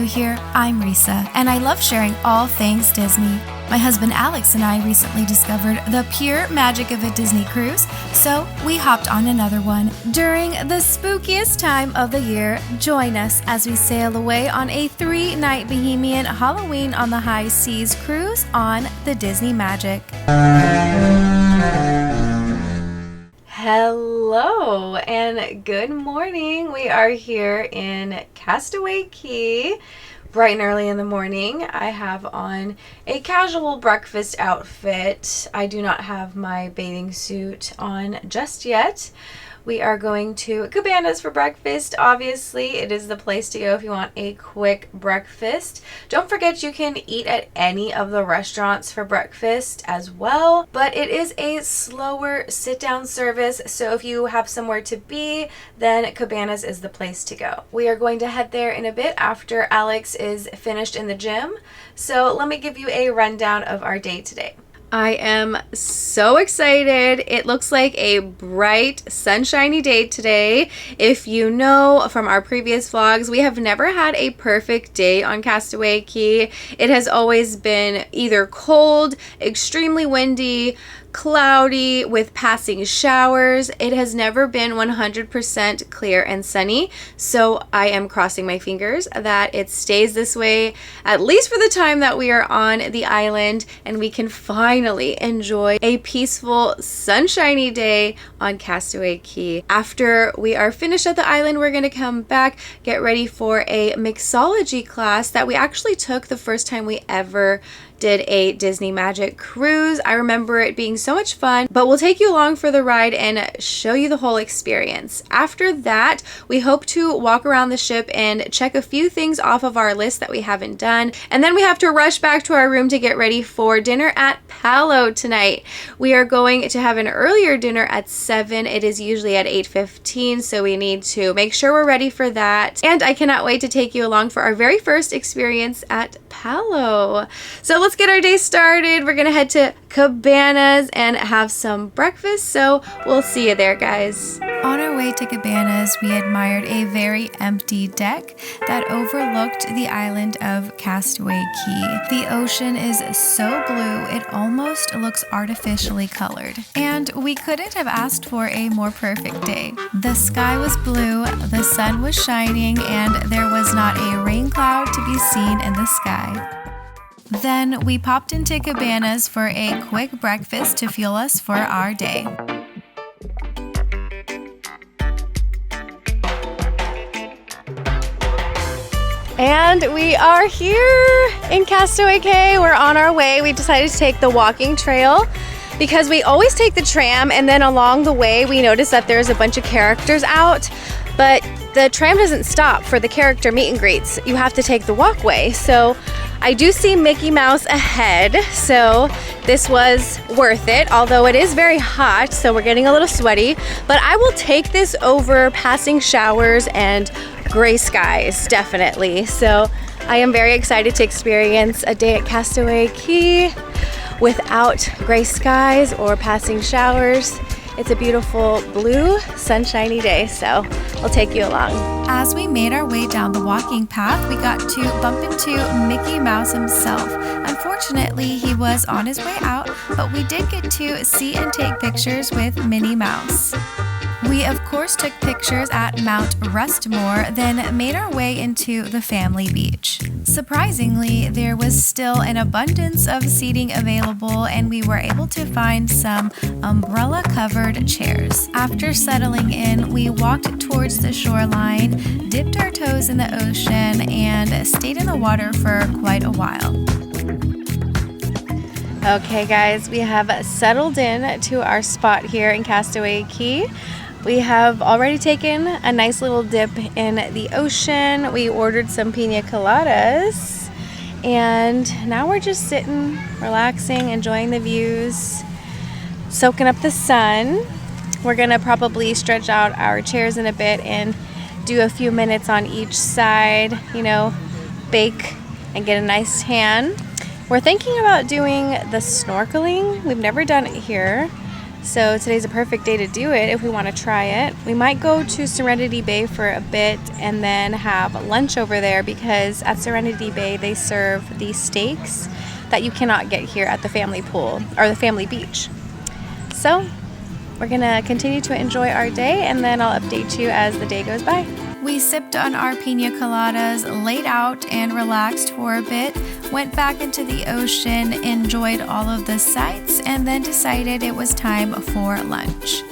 here, I'm Risa, and I love sharing all things Disney. My husband Alex and I recently discovered the pure magic of a Disney cruise, so we hopped on another one. During the spookiest time of the year, join us as we sail away on a 3-night Bohemian Halloween on the High Seas cruise on the Disney Magic. Hello and good morning. We are here in Castaway Key, bright and early in the morning. I have on a casual breakfast outfit. I do not have my bathing suit on just yet. We are going to Cabanas for breakfast. Obviously, it is the place to go if you want a quick breakfast. Don't forget you can eat at any of the restaurants for breakfast as well, but it is a slower sit-down service, so if you have somewhere to be, then Cabanas is the place to go. We are going to head there in a bit after Alex is finished in the gym, so let me give you a rundown of our day today. I am so excited. It looks like a bright, sunshiny day today. If you know from our previous vlogs, we have never had a perfect day on Castaway Key. It has always been either cold, extremely windy, cloudy with passing showers. It has never been 100% clear and sunny, so I am crossing my fingers that it stays this way at least for the time that we are on the island and we can finally enjoy a peaceful sunshiny day on Castaway Key. After we are finished at the island, we're going to come back, get ready for a mixology class that we actually took the first time we ever did a Disney Magic cruise. I remember it being so much fun, but we'll take you along for the ride and show you the whole experience. After that, we hope to walk around the ship and check a few things off of our list that we haven't done, and then we have to rush back to our room to get ready for dinner at Palo tonight. We are going to have an earlier dinner at 7. It is usually at 8:15, so we need to make sure we're ready for that, and I cannot wait to take you along for our very first experience at Palo. So let's get our day started. We're gonna head to Cabanas and have some breakfast, so we'll see you there, guys. On our way to Cabanas, we admired a very empty deck that overlooked the island of Castaway Key. The ocean is so blue, it almost looks artificially colored. And we couldn't have asked for a more perfect day. The sky was blue, the sun was shining, and there was not a rain cloud to be seen in the sky. Then we popped into Cabanas for a quick breakfast to fuel us for our day. And we are here in Castaway Cay. We're on our way. We decided to take the walking trail because we always take the tram, and then along the way we noticed that there's a bunch of characters out, but the tram doesn't stop for the character meet and greets. You have to take the walkway. So I do see Mickey Mouse ahead, so this was worth it, although it is very hot, so we're getting a little sweaty. But I will take this over passing showers and gray skies, definitely. So I am very excited to experience a day at Castaway Key without gray skies or passing showers. It's a beautiful blue, sunshiny day, so we'll take you along. As we made our way down the walking path, we got to bump into Mickey Mouse himself. Unfortunately, he was on his way out, but we did get to see and take pictures with Minnie Mouse. We, of course, took pictures at Mount Rustmore, then made our way into the family beach. Surprisingly, there was still an abundance of seating available, and we were able to find some umbrella-covered chairs. After settling in, we walked towards the shoreline, dipped our toes in the ocean, and stayed in the water for quite a while. Okay, guys, we have settled in to our spot here in Castaway Key. We have already taken a nice little dip in the ocean. We ordered some pina coladas, and now we're just sitting, relaxing, enjoying the views, soaking up the sun. We're gonna probably stretch out our chairs in a bit and do a few minutes on each side, you know, bake and get a nice tan. We're thinking about doing the snorkeling. We've never done it here. So today's a perfect day to do it if we want to try it. We might go to Serenity Bay for a bit and then have lunch over there, because at Serenity Bay they serve these steaks that you cannot get here at the family pool or the family beach. So we're gonna continue to enjoy our day, and then I'll update you as the day goes by. We sipped on our pina coladas, laid out and relaxed for a bit, went back into the ocean, enjoyed all of the sights, and then decided it was time for lunch.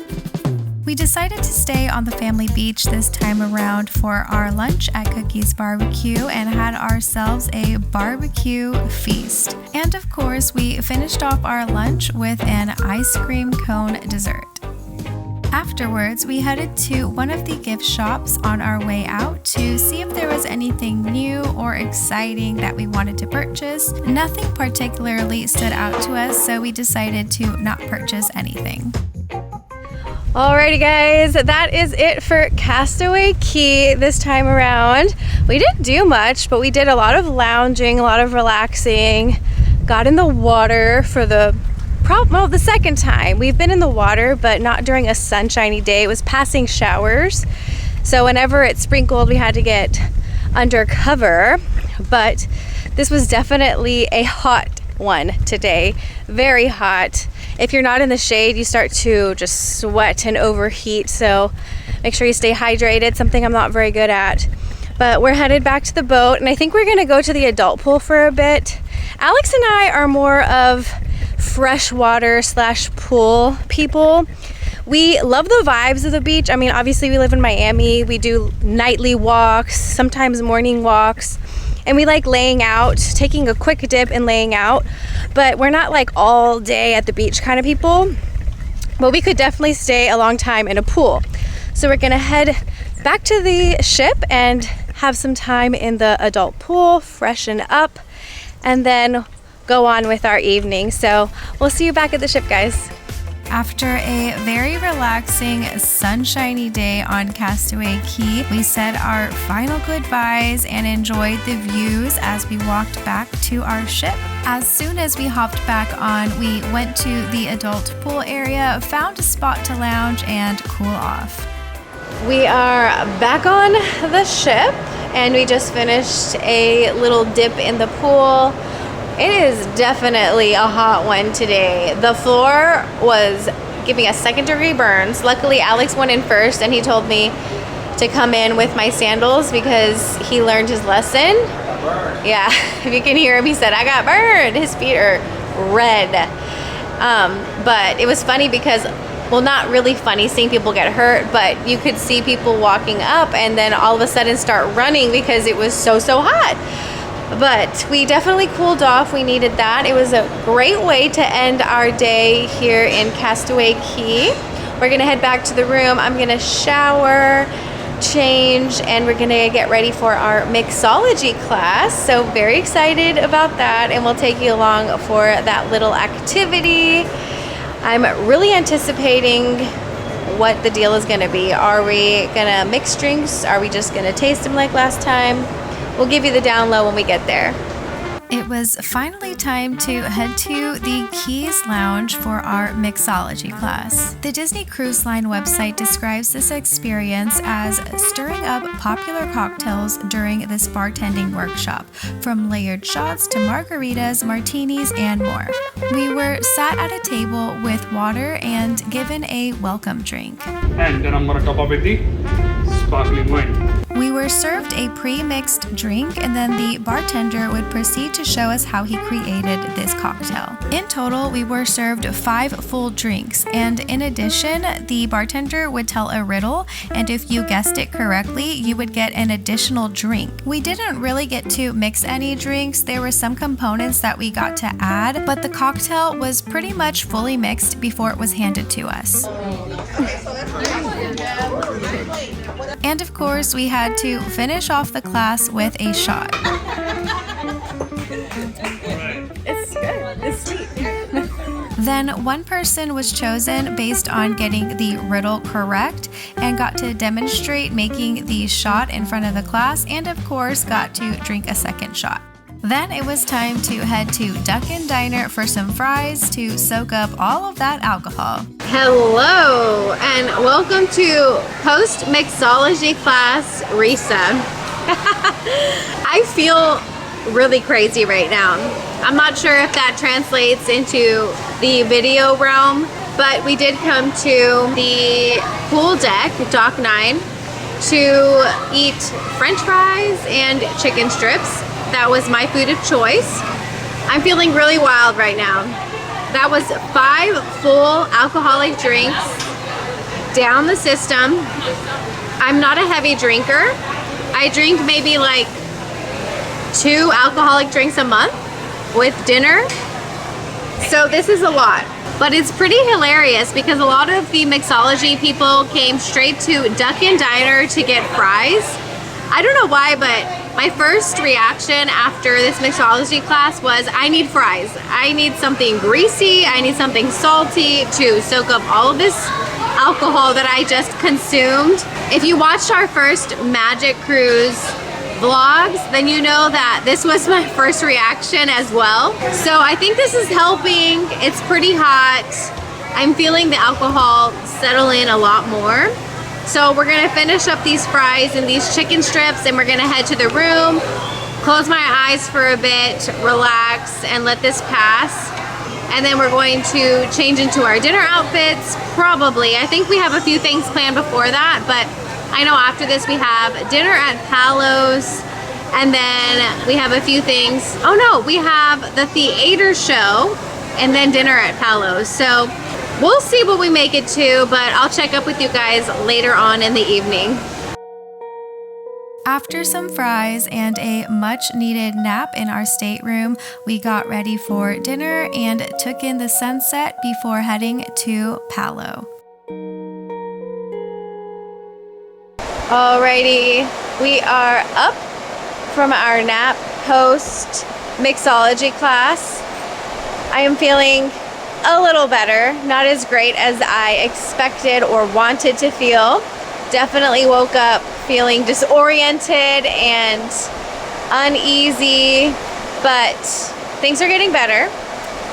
We decided to stay on the family beach this time around for our lunch at Cookies BBQ and had ourselves a barbecue feast. And of course, we finished off our lunch with an ice cream cone dessert. Afterwards, we headed to one of the gift shops on our way out to see if there was anything new or exciting that we wanted to purchase. Nothing particularly stood out to us, so we decided to not purchase anything. Alrighty guys, that is it for Castaway Key this time around. We didn't do much, but we did a lot of lounging, a lot of relaxing, got in the water for the second time. We've been in the water, but not during a sunshiny day. It was passing showers. So whenever it sprinkled, we had to get under cover. But this was definitely a hot one today. Very hot. If you're not in the shade, you start to just sweat and overheat. So make sure you stay hydrated, something I'm not very good at. But we're headed back to the boat, and I think we're gonna go to the adult pool for a bit. Alex and I are more of freshwater / pool people. We love the vibes of the beach. I mean, obviously we live in Miami. We do nightly walks, sometimes morning walks, and we like laying out, taking a quick dip and laying out, but we're not like all day at the beach kind of people. But we could definitely stay a long time in a pool. So we're gonna head back to the ship and have some time in the adult pool, freshen up, and then go on with our evening. So we'll see you back at the ship, guys. After a very relaxing, sunshiny day on Castaway Key, we said our final goodbyes and enjoyed the views as we walked back to our ship. As soon as we hopped back on, we went to the adult pool area, found a spot to lounge and cool off. We are back on the ship, and we just finished a little dip in the pool. It is definitely a hot one today. The floor was giving us second-degree burns. Luckily, Alex went in first, and he told me to come in with my sandals because he learned his lesson. Yeah, if you can hear him, he said, "I got burned." His feet are red. But it was funny because, well, not really funny seeing people get hurt, but you could see people walking up and then all of a sudden start running because it was so hot. But we definitely cooled off. We needed that. It was a great way to end our day here in Castaway Key. We're gonna head back to the room. I'm gonna shower, change, and we're gonna get ready for our mixology class. So very excited about that, and we'll take you along for that little activity. I'm really anticipating what the deal is gonna be. Are we gonna mix drinks? Are we just gonna taste them like last time? We'll give you the down low when we get there. It was finally time to head to the Keys Lounge for our mixology class. The Disney Cruise Line website describes this experience as stirring up popular cocktails during this bartending workshop, from layered shots to margaritas, martinis, and more. We were sat at a table with water and given a welcome drink. And the number cup of tea, sparkling wine. We were served a pre-mixed drink, and then the bartender would proceed to show us how he created this cocktail. In total, we were served 5 full drinks, and in addition, the bartender would tell a riddle, and if you guessed it correctly, you would get an additional drink. We didn't really get to mix any drinks. There were some components that we got to add, but the cocktail was pretty much fully mixed before it was handed to us. And of course, we had to finish off the class with a shot. It's good. It's sweet. Then one person was chosen based on getting the riddle correct and got to demonstrate making the shot in front of the class, and of course got to drink a second shot. Then it was time to head to Duck and Diner for some fries to soak up all of that alcohol. Hello and welcome to post mixology class Risa. I feel really crazy right now. I'm not sure if that translates into the video realm, but we did come to the pool deck, Dock 9, to eat French fries and chicken strips. That was my food of choice. I'm feeling really wild right now. That was 5 full alcoholic drinks down the system. I'm not a heavy drinker. I drink maybe like 2 alcoholic drinks a month with dinner. So this is a lot, but it's pretty hilarious because a lot of the mixology people came straight to Duck-In Diner to get fries. I don't know why, but my first reaction after this mixology class was I need fries. I need something greasy. I need something salty to soak up all of this alcohol that I just consumed. If you watched our first Magic Cruise vlogs, then you know that this was my first reaction as well. So I think this is helping. It's pretty hot. I'm feeling the alcohol settle in a lot more. So we're gonna finish up these fries and these chicken strips and we're gonna head to the room, close my eyes for a bit, relax, and let this pass. And then we're going to change into our dinner outfits, probably. I think we have a few things planned before that, but I know after this we have dinner at Palo's, and then we have a few things. Oh no, we have the theater show and then dinner at Palo's. So we'll see what we make it to, but I'll check up with you guys later on in the evening. After some fries and a much needed nap in our stateroom, we got ready for dinner and took in the sunset before heading to Palo. Alrighty, we are up from our nap post mixology class. I am feeling a little better, not as great as I expected or wanted to feel. Definitely woke up feeling disoriented and uneasy, but things are getting better.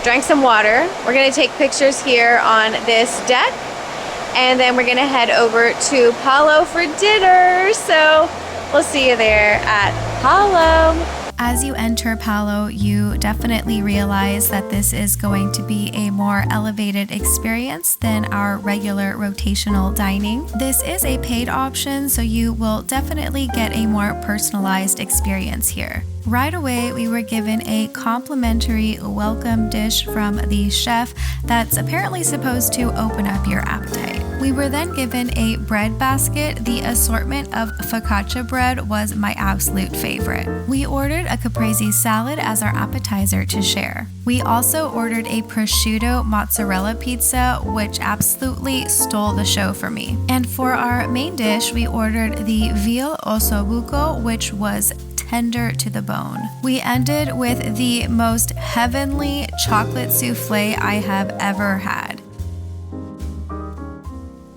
Drank some water. We're gonna take pictures here on this deck, and then we're gonna head over to Palo for dinner. So we'll see you there at Palo. As you enter Palo, you definitely realize that this is going to be a more elevated experience than our regular rotational dining. This is a paid option, so you will definitely get a more personalized experience here. Right away, we were given a complimentary welcome dish from the chef that's apparently supposed to open up your appetite. We were then given a bread basket. The assortment of focaccia bread was my absolute favorite. We ordered a caprese salad as our appetizer to share. We also ordered a prosciutto mozzarella pizza, which absolutely stole the show for me. And for our main dish, we ordered the veal ossobuco, which was tender to the bone. We ended with the most heavenly chocolate souffle I have ever had.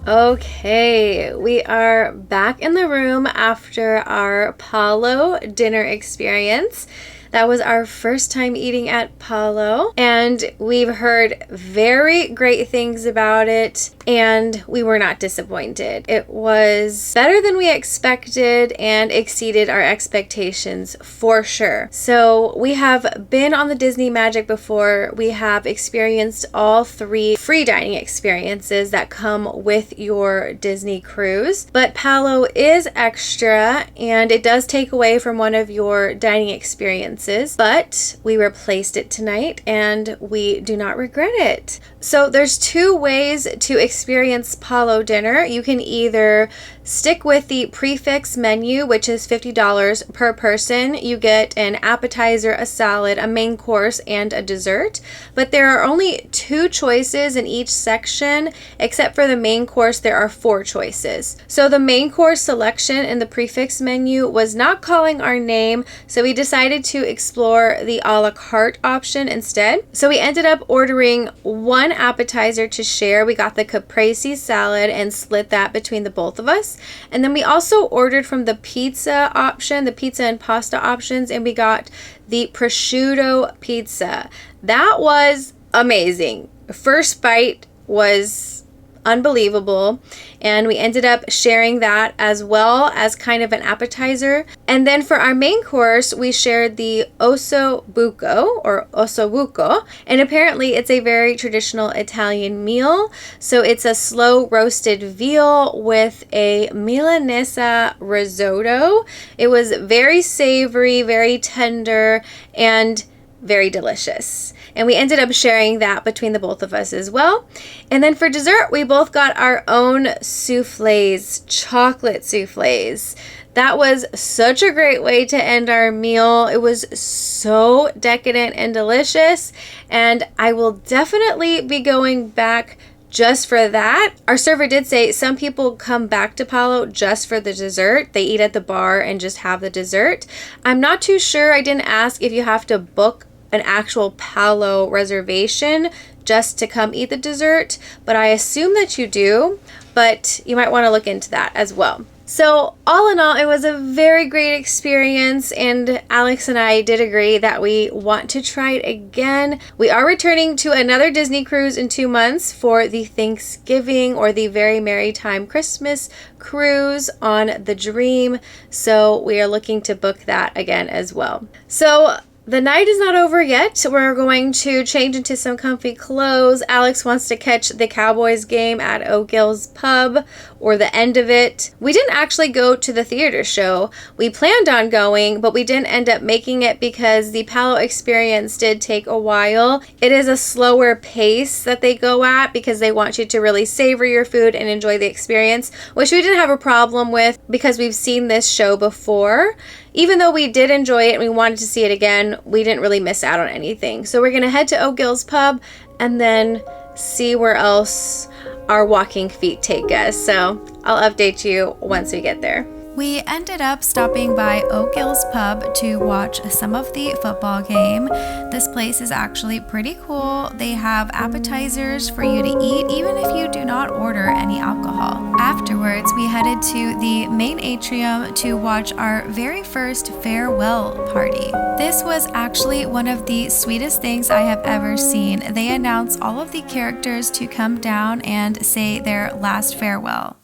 Okay, we are back in the room after our Palo dinner experience. That was our first time eating at Palo, and we've heard very great things about it, and we were not disappointed. It was better than we expected and exceeded our expectations for sure. So we have been on the Disney Magic before. We have experienced all 3 free dining experiences that come with your Disney cruise, but Palo is extra and it does take away from one of your dining experiences. But we replaced it tonight and we do not regret it. So there's 2 ways to experience Palo dinner. You can either stick with the prefix menu, which is $50 per person. You get an appetizer, a salad, a main course, and a dessert. But there are only 2 choices in each section, except for the main course, there are 4 choices. So the main course selection in the prefix menu was not calling our name, so we decided to explore the a la carte option instead. So we ended up ordering 1 appetizer to share. We got the caprese salad and split that between the both of us. And then we also ordered from the pizza option, the pizza and pasta options, and we got the prosciutto pizza. That was amazing. First bite was unbelievable. And we ended up sharing that as well as kind of an appetizer. And then for our main course, we shared the ossobuco or ossobuco. And apparently it's a very traditional Italian meal. So it's a slow roasted veal with a Milanese risotto. It was very savory, very tender, and very delicious. And we ended up sharing that between the both of us as well. And then for dessert, we both got our own souffles, chocolate souffles. That was such a great way to end our meal. It was so decadent and delicious. And I will definitely be going back just for that. Our server did say some people come back to Palo just for the dessert. They eat at the bar and just have the dessert. I'm not too sure. I didn't ask if you have to book an actual Palo reservation just to come eat the dessert, but I assume that you do, but you might want to look into that as well. So all in all, it was a very great experience, and Alex and I did agree that we want to try it again. We are returning to another Disney cruise in 2 months for the Thanksgiving or the Very Merry Time Christmas cruise on the Dream, so we are looking to book that again as well. So the night is not over yet. We're going to change into some comfy clothes. Alex wants to catch the Cowboys game at Oak Hills Pub, or the end of it. We didn't actually go to the theater show. We planned on going, but we didn't end up making it because the Palo experience did take a while. It is a slower pace that they go at because they want you to really savor your food and enjoy the experience, which we didn't have a problem with because we've seen this show before. Even though we did enjoy it and we wanted to see it again, we didn't really miss out on anything. So we're going to head to Oak Hills Pub and then see where else our walking feet take us. So I'll update you once we get there. We ended up stopping by Oak Hills Pub to watch some of the football game. This place is actually pretty cool. They have appetizers for you to eat even if you do not order any alcohol. Afterwards, we headed to the main atrium to watch our very first farewell party. This was actually one of the sweetest things I have ever seen. They announced all of the characters to come down and say their last farewell.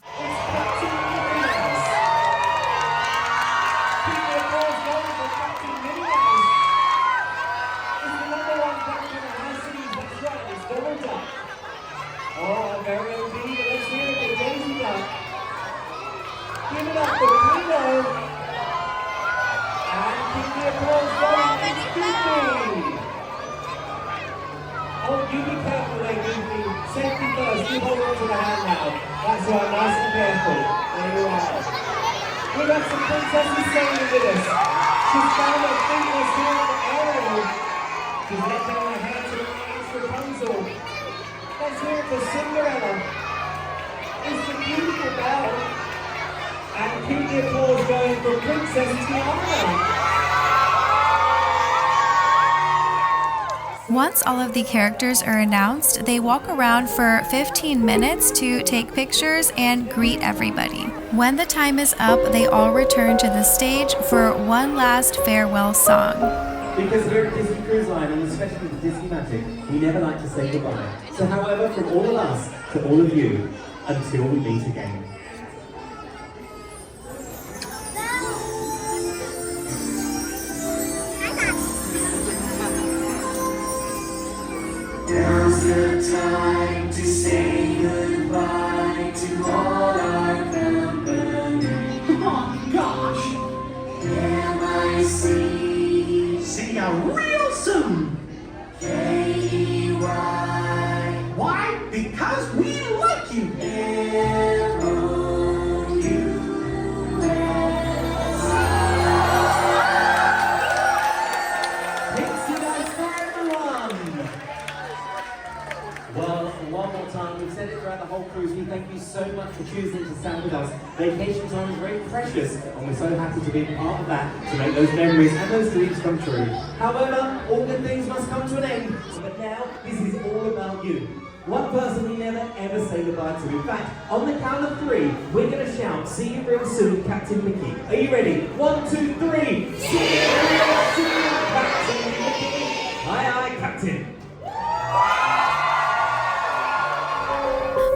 That's right, nice and careful. There you are. We've got some princesses sailing with us. She's found her fingers here at the Ariel. She's let down her hair to the king's Rapunzel. Let's hear it for Cinderella. It's the beautiful bell. And keep the applause going for Princess Tiana. Once all of the characters are announced, they walk around for 15 minutes to take pictures and greet everybody. When the time is up, they all return to the stage for one last farewell song. Because we're at Disney Cruise Line, and especially the Disney Magic, we never like to say goodbye. So however, from all of us to all of you, until we meet again. Now's the time to say goodbye to all our company. Oh gosh! M-I-C. See ya real soon! K-E-Y. Why? Because we like you! We thank you so much for choosing to stand with us. Vacation time is very precious, and we're so happy to be a part of that, to make those memories and those dreams come true. However, all good things must come to an end. But now, this is all about you. One person we never ever say goodbye to. In fact, on the count of 3, we're going to shout, "See you real soon, Captain Mickey." Are you ready? 1, 2, 3. See you real soon, Captain Mickey. Aye, aye, Captain.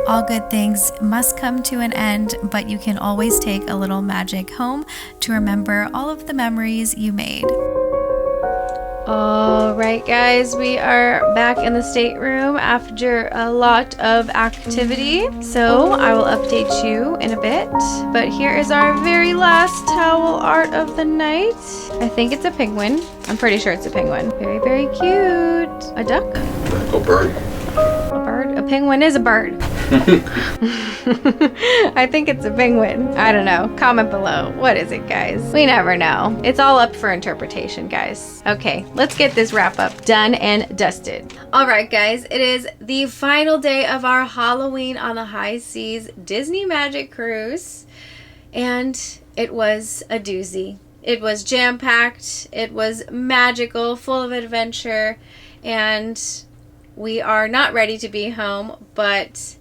All good things must come to an end, but you can always take a little magic home to remember all of the memories you made. All right, guys, we are back in the stateroom after a lot of activity. So I will update you in a bit. But here is our very last towel art of the night. I think it's a penguin. I'm pretty sure it's a penguin. Very, very cute. A duck? A bird. A bird? A penguin is a bird. I think it's a penguin. I don't know. Comment below. What is it, guys? We never know. It's all up for interpretation, guys. Okay, let's get this wrap up done and dusted. All right, guys. It is the final day of our Halloween on the High Seas Disney Magic Cruise. And it was a doozy. It was jam-packed. It was magical, full of adventure. And we are not ready to be home, but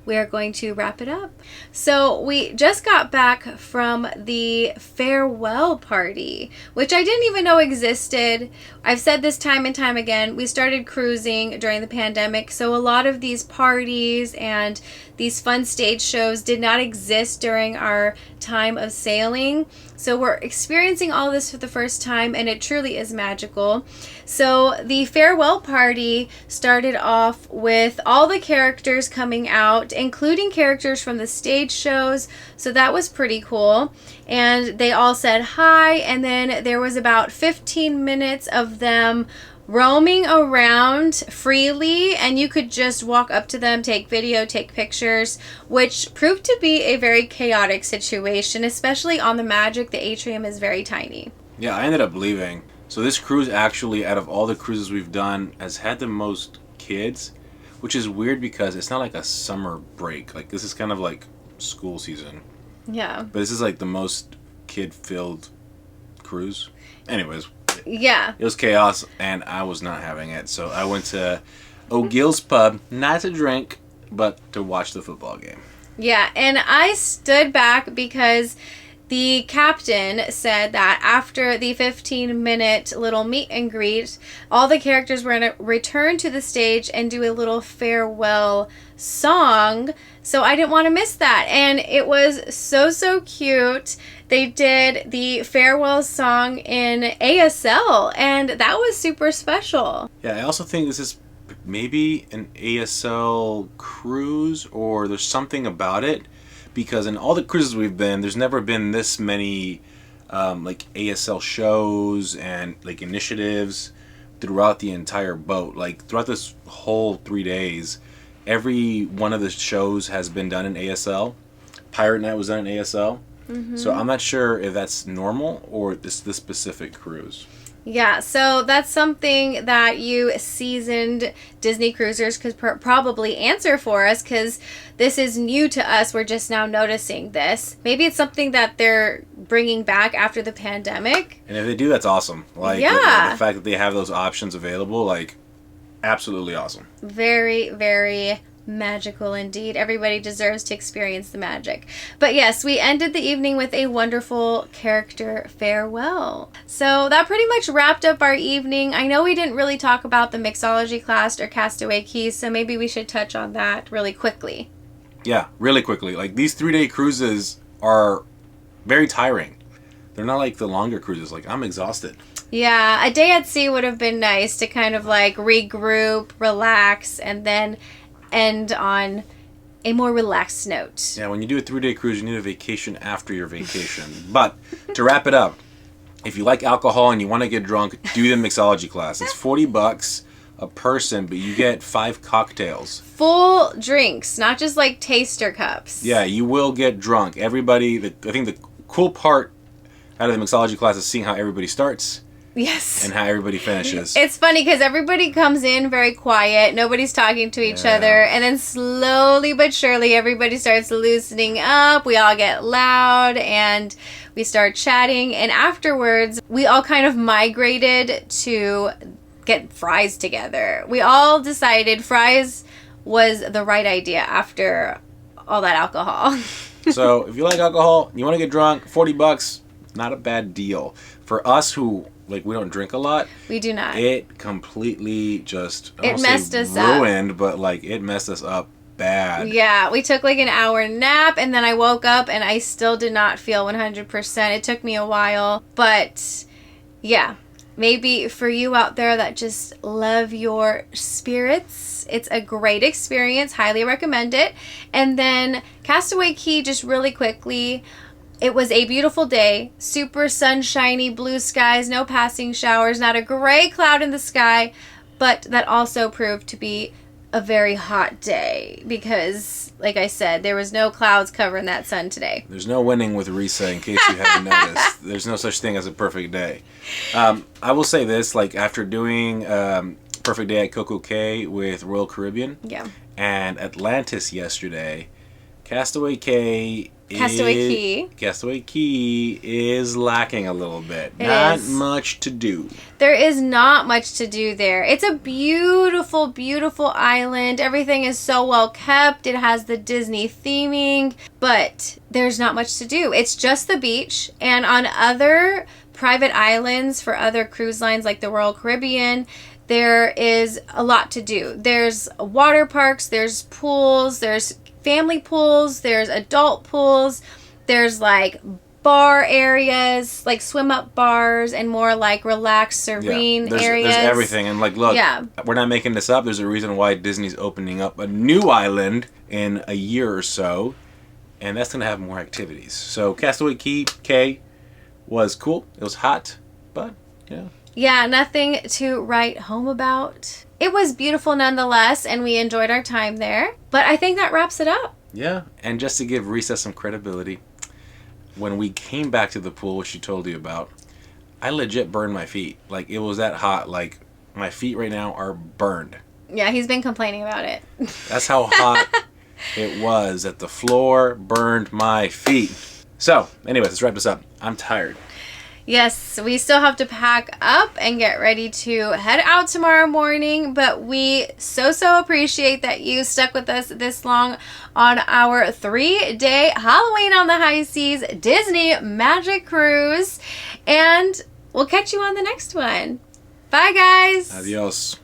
we are going to wrap it up. So we just got back from the farewell party, which I didn't even know existed. I've said this time and time again. We started cruising during the pandemic, so a lot of these parties and these fun stage shows did not exist during our time of sailing. So we're experiencing all this for the first time, and it truly is magical. So the farewell party started off with all the characters coming out, including characters from the stage shows. So that was pretty cool. And they all said hi, and then there was about 15 minutes of them roaming around freely, and you could just walk up to them, take video, take pictures, which proved to be a very chaotic situation, especially on the Magic. The atrium is very tiny. Yeah, I ended up leaving. So this cruise actually, out of all the cruises we've done, has had the most kids, which is weird because it's not like a summer break. Like, this is kind of like school season. Yeah. But this is like the most kid-filled cruise. Anyways. Yeah. It was chaos, and I was not having it. So I went to O'Gill's Pub, not to drink, but to watch the football game. Yeah, and I stood back because the captain said that after the 15-minute little meet and greet, all the characters were going to return to the stage and do a little farewell song. So I didn't want to miss that. And it was so cute. They did the farewell song in ASL, and that was super special. Yeah, I also think this is maybe an ASL cruise, or there's something about it, because in all the cruises we've been, there's never been this many like ASL shows and like initiatives throughout the entire boat. Like throughout this whole 3 days, every one of the shows has been done in ASL. Pirate Night was done in ASL. Mm-hmm. So I'm not sure if that's normal or this specific cruise. Yeah, so that's something that you seasoned Disney cruisers could probably answer for us, because this is new to us. We're just now noticing this. Maybe it's something that they're bringing back after the pandemic. And if they do, that's awesome. Like, yeah. The fact that they have those options available, like, absolutely awesome. Very, very magical indeed. Everybody deserves to experience the magic. But yes, we ended the evening with a wonderful character farewell. So that pretty much wrapped up our evening. I know we didn't really talk about the Mixology class or Castaway Key, so maybe we should touch on that really quickly. Yeah, really quickly. Like, these 3-day cruises are very tiring. They're not like the longer cruises. Like, I'm exhausted. Yeah, a day at sea would have been nice to kind of like regroup, relax, and then end on a more relaxed note. Yeah, when you do a 3-day cruise, you need a vacation after your vacation. But to wrap it up, if you like alcohol and you want to get drunk, do the Mixology class. It's $40 a person, but you get 5 cocktails. Full drinks, not just like taster cups. Yeah, you will get drunk. Everybody, I think the cool part out of the Mixology class is seeing how everybody starts. Yes. And how everybody finishes. It's funny because everybody comes in very quiet. Nobody's talking to each other. And then slowly but surely everybody starts loosening up. We all get loud and we start chatting. And afterwards, we all kind of migrated to get fries together. We all decided fries was the right idea after all that alcohol. So if you like alcohol, you want to get drunk, $40, not a bad deal. For us who... like, we don't drink a lot. We do not. It completely just... It messed us ruined, but, like, it messed us up bad. Yeah, we took like an hour nap, and then I woke up and I still did not feel 100%. It took me a while, but yeah, maybe for you out there that just love your spirits, it's a great experience. Highly recommend it. And then Castaway Key, just really quickly, it was a beautiful day, super sunshiny, blue skies, no passing showers, not a gray cloud in the sky, but that also proved to be a very hot day because, like I said, there was no clouds covering that sun today. There's no winning with Risa, in case you haven't noticed. There's no such thing as a perfect day. I will say this, like after doing Perfect Day at Castaway Cay with Royal Caribbean and Atlantis yesterday, Castaway Key is lacking a little bit. Not much to do. There is not much to do there. It's a beautiful, beautiful island. Everything is so well kept. It has the Disney theming, but there's not much to do. It's just the beach. And on other private islands for other cruise lines like the Royal Caribbean, there is a lot to do. There's water parks, there's pools, there's family pools, there's adult pools, there's like bar areas, like swim up bars, and more like relaxed, serene areas. There's everything. And like, look, we're not making this up. There's a reason why Disney's opening up a new island in a year or so, and that's going to have more activities. So Castaway Cay was cool. It was hot, but yeah, nothing to write home about. It was beautiful nonetheless, and we enjoyed our time there. But I think that wraps it up. Yeah, and just to give Risa some credibility, when we came back to the pool, which she told you about, I legit burned my feet. Like, it was that hot. Like, my feet right now are burned. Yeah, he's been complaining about it. That's how hot it was that the floor burned my feet. So, anyways, let's wrap this up. I'm tired. Yes, we still have to pack up and get ready to head out tomorrow morning, but we so appreciate that you stuck with us this long on our 3-day Halloween on the High Seas Disney Magic Cruise, and we'll catch you on the next one. Bye, guys. Adios.